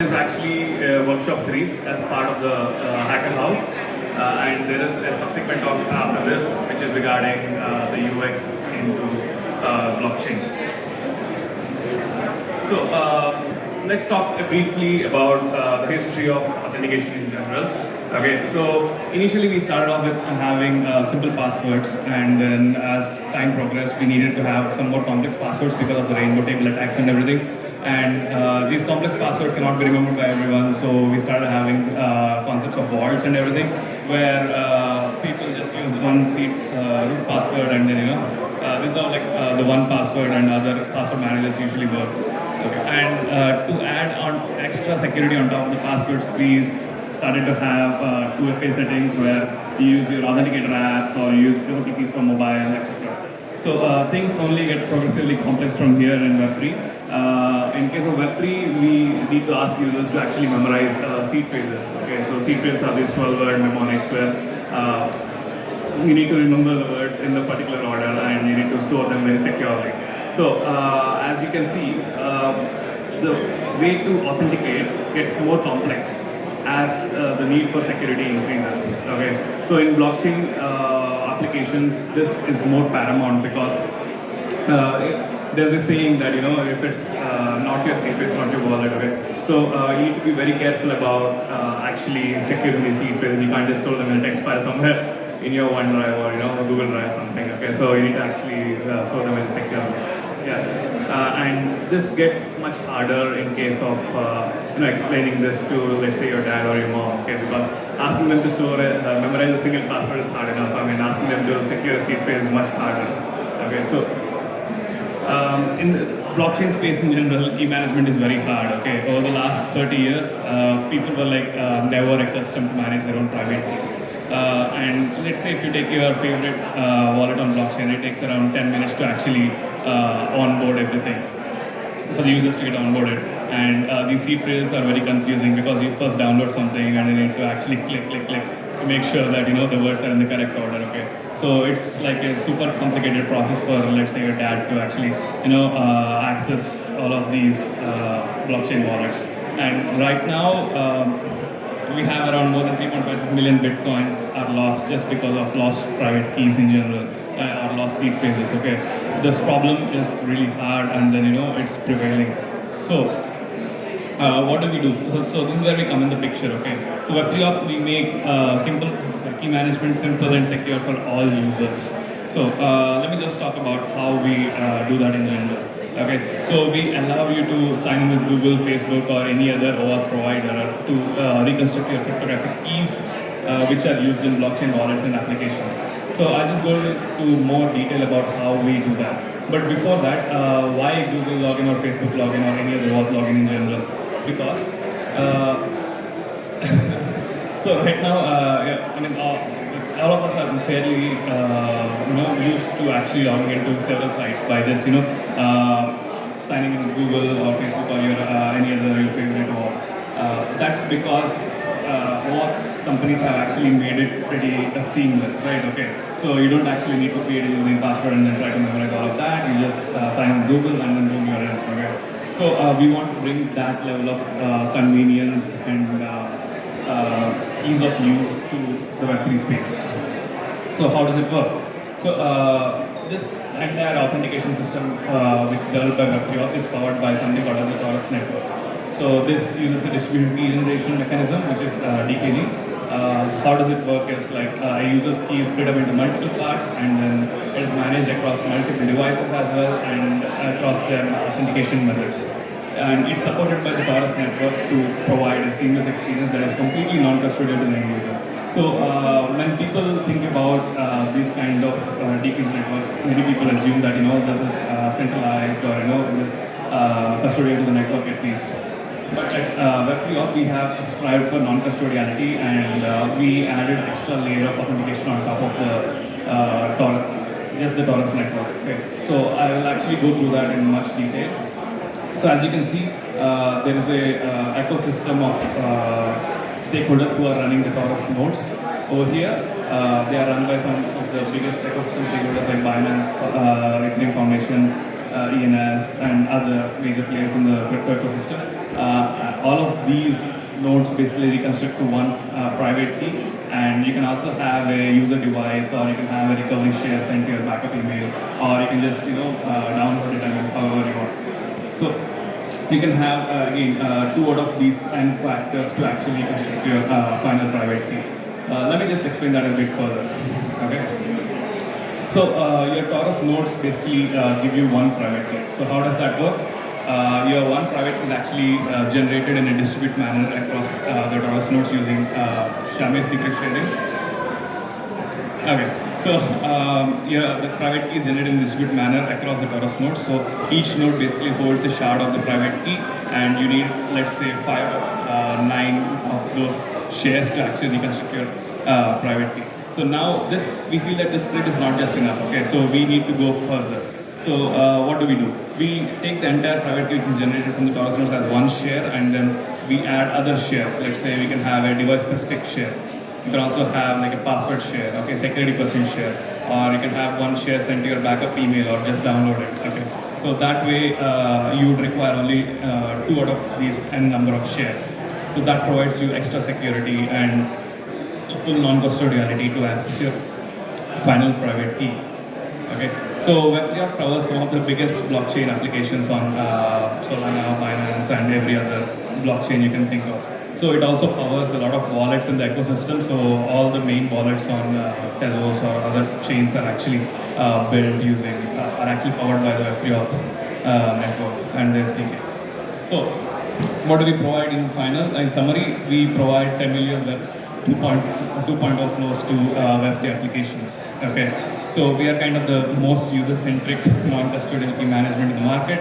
Is actually a workshop series as part of the Hacker House, and there is a subsequent talk after this, which is regarding the UX into blockchain. So let's talk briefly about the history of authentication in general. Okay, so initially we started off with having simple passwords, and then as time progressed, we needed to have some more complex passwords because of the rainbow table attacks and everything. And these complex passwords cannot be remembered by everyone, so we started having concepts of vaults and everything, where people just use one seed root password, and then these are like the one password, and other password managers usually work. Okay. And to add on extra security on top of the passwords, we started to have 2FA settings where you use your authenticator apps or you use OTPs for mobile, etc. So things only get progressively complex from here in Web3. In case of Web3, we need to ask users to actually memorize seed phrases. Okay, so seed phrases are these 12-word mnemonics where you need to remember the words in the particular order and you need to store them very securely. So as you can see, the way to authenticate gets more complex as the need for security increases. Okay, so in blockchain applications, this is more paramount because there's a saying that if it's not your seed phrase, not your wallet. Okay, so you need to be very careful about actually securing the seed phrase. You can't just store them in a text file somewhere in your OneDrive or Google Drive something. Okay, so you need to actually store them in secure. Yeah, and this gets much harder in case of explaining this to, let's say, your dad or your mom. Okay, because asking them to memorize a single password is hard enough. I mean, asking them to secure a seed phrase is much harder. Okay, so in the blockchain space in general, key management is very hard. Okay, over the last 30 years, people were like never accustomed to manage their own private keys. And let's say if you take your favorite wallet on blockchain, it takes around 10 minutes to actually onboard everything for the users to get onboarded. And these seed phrases are very confusing because you first download something and then you need to actually click to make sure that the words are in the correct order. Okay, so it's like a super complicated process for, let's say, your dad to actually access all of these blockchain wallets. And right now we have around more than 3.56 million bitcoins are lost just because of lost private keys in general or lost seed phrases. Okay, this problem is really hard, and then it's prevailing. So what do we do? So this is where we come in the picture. Okay, so web3Auth, we make key management simple and secure for all users. So let me just talk about how we do that in general. Okay, so we allow you to sign in with Google, Facebook, or any other OAuth provider to reconstruct your cryptographic keys, which are used in blockchain wallets and applications. So I'll just go into more detail about how we do that. But before that, why Google login or Facebook login or any other OAuth login in general? Because so right now, all of us are fairly used to actually logging into several sites by just signing in with Google or Facebook or any other your favorite OAuth. That's because OAuth companies have actually made it pretty seamless, right? Okay, so you don't actually need to create a username password and then try to memorize all of that. You just sign in with Google and then boom, you're in. Okay. So we want to bring that level of convenience and ease of use to the Web3 space. So how does it work? So this entire authentication system, which is developed by Web3Auth, is powered by something called as the Torus network. So this uses a distributed key generation mechanism, which is DKG. How does it work is like a user's key is split up into multiple parts, and then it is managed across multiple devices as well and across their authentication methods. And it's supported by the Torus network to provide a seamless experience that is completely non-custodial to the end user. So when people think about these kind of DKG networks, many people assume that this is centralized or it is custodial to the network at least. But at Web3Auth, we have strived for non-custodiality, and we added extra layer of authentication on top of the Torus network. Okay. So I will actually go through that in much detail. So as you can see, there is a ecosystem of stakeholders who are running the Torus nodes. Over here, they are run by some of the biggest ecosystem stakeholders like Binance, Ethereum Foundation, ENS, and other major players in the crypto ecosystem. all of these nodes basically reconstruct to one private key, and you can also have a user device, or you can have a recovery share sent to your backup email, or you can just download it and however you want. So you can have again two out of these n factors to actually construct your final private key. Let me just explain that a bit further. Okay. So your Taurus nodes basically give you one private key. So how does that work? Your one private is actually generated in a distributed manner across the Taurus nodes using Shammai secret sharing. Okay, so the private key is generated in a distributed manner across the Taurus nodes. So each node basically holds a shard of the private key, and you need, let's say, 5 or 9 of those shares to actually reconstruct your private key. So now we feel that this split is not just enough. Okay, so we need to go further. So what do? We take the entire private key which is generated from the Taurus nodes as one share, and then we add other shares. Let's say we can have a device-specific share. You can also have like a password share, okay, security percent share, or you can have one share sent to your backup email or just download it. Okay, so that way you would require only 2 out of these n number of shares. So that provides you extra security and full non-custodiality to access your final private key. Okay, so web3Auth covers some of the biggest blockchain applications on Solana, Binance, and every other blockchain you can think of. So it also covers a lot of wallets in the ecosystem. So all the main wallets on Tezos or other chains are actually built using, are actually powered by the web3Auth network and their CK. So what do we provide in final? In summary, we provide familiar Web 2.0 flows to Web3 applications. Okay, so we are kind of the most user-centric non-custodial key management in the market.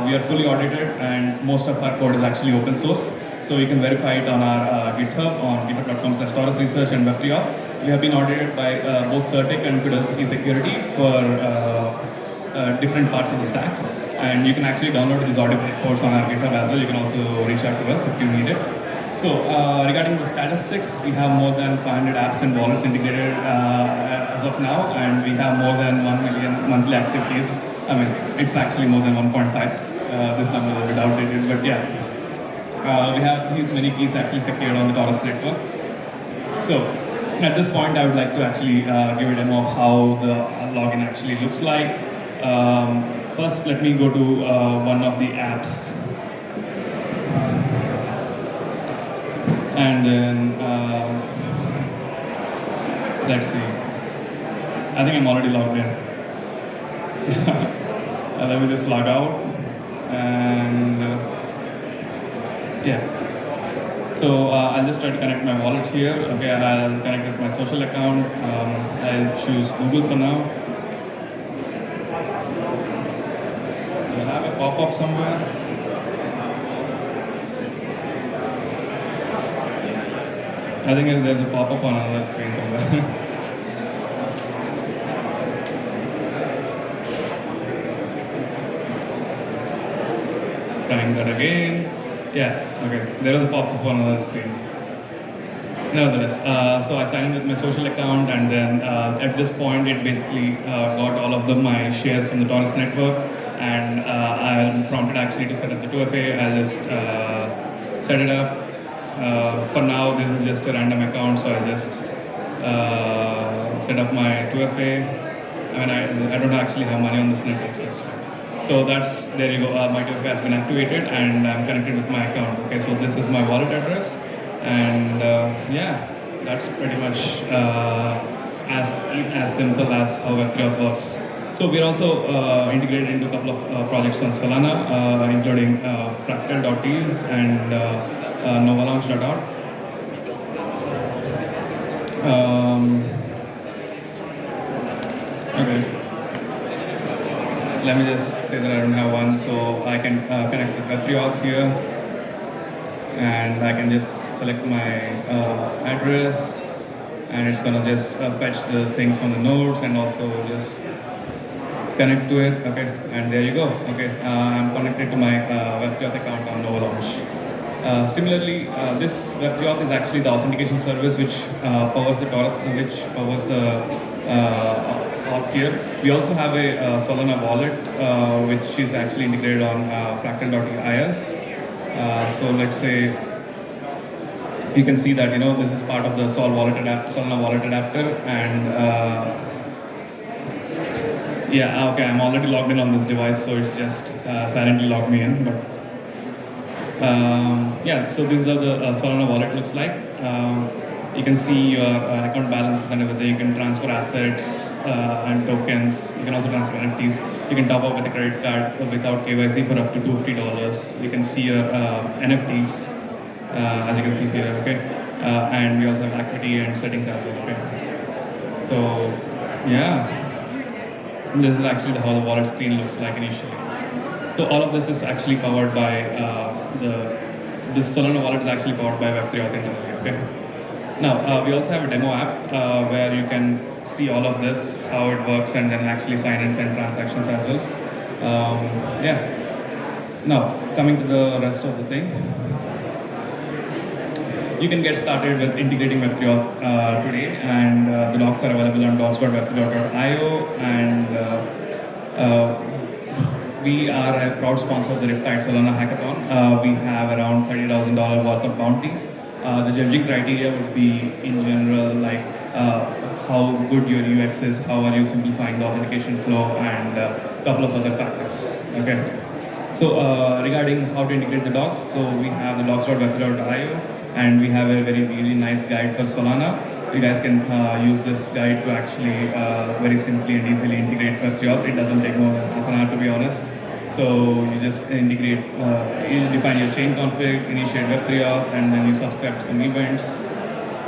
We are fully audited, and most of our code is actually open source. So you can verify it on our GitHub on github.com/Taurus Research and web3Auth. We have been audited by both Certic and Kudelski Security for different parts of the stack. And you can actually download these audit reports on our GitHub as well. You can also reach out to us if you need it. So regarding the statistics, we have more than 500 apps and wallets integrated as of now, and we have more than 1 million monthly active keys. I mean, it's actually more than 1.5. This number is a bit outdated, but yeah. We have these many keys actually secured on the Taurus network. So at this point, I would like to actually give a demo of how the login actually looks like. First, let me go to one of the apps. And then, let's see. I think I'm already logged in. Let me just log out. And yeah. So I'll just try to connect my wallet here. Okay, I'll connect it to my social account. I'll choose Google for now. Do I have a pop-up somewhere? I think there's a pop-up on another screen somewhere. Trying that again. Yeah, okay. There is a pop-up on another screen. Nevertheless, so I signed in with my social account, and then at this point, it basically got all of my shares from the Taurus network, and I'm prompted actually to set up the 2FA. I'll just set it up. For now, this is just a random account, so I just set up my 2FA. I mean, I don't actually have money on this network, so that's, there you go, my 2FA has been activated, and I'm connected with my account. Okay, so this is my wallet address, and yeah, that's pretty much as simple as how web3Auth works. So we're also integrated into a couple of projects on Solana, including fractal.ts and novalaunch.org. Okay. Let me just say that I don't have one, so I can connect with web3Auth here, and I can just select my address, and it's gonna just fetch the things from the nodes and also just connect to it. Okay, and there you go. Okay, I'm connected to my web3Auth account on novalaunch. Similarly, this web3Auth is actually the authentication service which powers the Taurus, which powers the auth here. We also have a Solana wallet which is actually integrated on fractal.is. So let's say you can see that this is part of the Solana wallet adapter, and yeah, okay, I'm already logged in on this device, so it's just silently logged me in. But yeah, so this is how the Solana wallet looks like. You can see your account balances and everything. You can transfer assets and tokens. You can also transfer NFTs. You can top up with a credit card without KYC for up to $250. You can see your NFTs, as you can see here, okay? And we also have equity and settings as well, okay? So, yeah. This is actually how the wallet screen looks like initially. So all of this is actually powered by this Solana wallet is actually powered by web3Auth internally, okay? Now, we also have a demo app where you can see all of this, how it works, and then actually sign and send transactions as well. Yeah. Now, coming to the rest of the thing. You can get started with integrating web3Auth today, and the docs are available on docs.web3auth.io, and we are a proud sponsor of the Riptide Solana Hackathon. We have around $30,000 worth of bounties. The judging criteria would be, in general, like how good your UX is, how are you simplifying the authentication flow, and a couple of other factors. Okay. So regarding how to integrate the docs, so we have the docs.web3.io, and we have a really nice guide for Solana. You guys can use this guide to actually very simply and easily integrate web3Auth. It doesn't take more than half an hour, to be honest. So you just integrate, you define your chain config, initiate web3Auth, and then you subscribe to some events.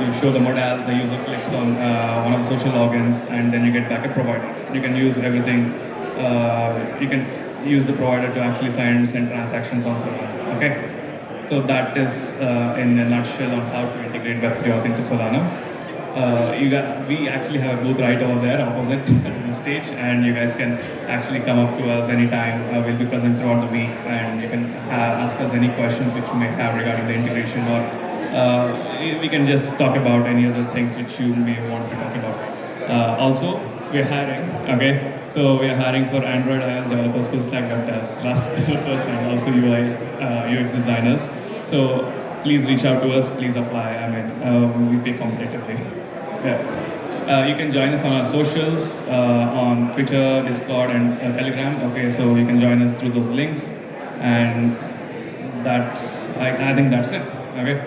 You show the modal, the user clicks on one of the social logins, and then you get backup provider. You can use everything. You can use the provider to actually sign and send transactions on Solana. Okay, so that is in a nutshell on how to integrate web3Auth into Solana. We actually have a booth right over there opposite to the stage, and you guys can actually come up to us anytime. We'll be present throughout the week, and you can ask us any questions which you may have regarding the integration, or we can just talk about any other things which you may want to talk about. Also, we're hiring, okay? So we're hiring for Android, iOS developers, full stack dev devs, Rust developers, and also UI, UX designers. So please reach out to us, please apply. I mean, we pay competitively. Yeah. You can join us on our socials, on Twitter, Discord, and Telegram. Okay, so you can join us through those links, and I think that's it. Okay.